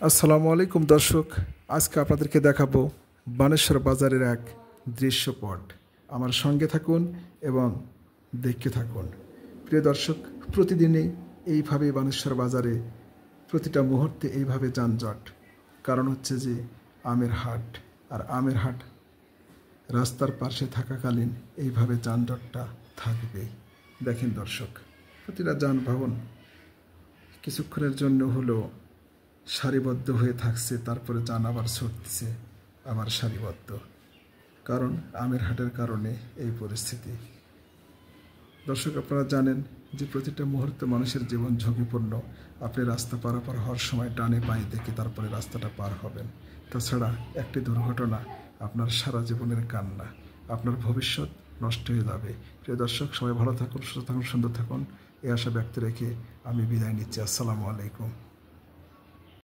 আসসালামু আলাইকুম দর্শক, আজকে আপনাদেরকে দেখাবো বানেশ্বর বাজারের এক দৃশ্যপট। আমার সঙ্গে থাকুন এবং দেখতে থাকুন। প্রিয় দর্শক, প্রতিদিনই এইভাবে বানেশ্বর বাজারে প্রতিটা মুহূর্তে এইভাবে যানজট। কারণ হচ্ছে যে আমের হাট, আর আমের হাট রাস্তার পাশে থাকাকালীন এইভাবে যানজটটা থাকবেই। দেখেন দর্শক, প্রতিটা যানবাহন কিছুক্ষণের জন্য হলেও সারিবদ্ধ হয়ে থাকছে, তারপরে যান আবার ছুটছে, আবার সারিবদ্ধ। কারণ আমের হাটের কারণে এই পরিস্থিতি। দর্শক, আপনারা জানেন যে প্রতিটা মুহূর্তে মানুষের জীবন ঝুঁকিপূর্ণ। আপনি রাস্তা পারাপার হওয়ার সময় ডানে বাঁয়ে দেখে তারপরে রাস্তাটা পার হবেন। তাছাড়া একটি দুর্ঘটনা আপনার সারা জীবনের কান্না, আপনার ভবিষ্যৎ নষ্ট হয়ে যাবে। প্রিয় দর্শক, সবাই ভালো থাকুন, সুস্থ থাকুন, সুন্দর থাকুন, এই আশা ব্যক্ত রেখে আমি বিদায় নিচ্ছি। আসসালামু আলাইকুম।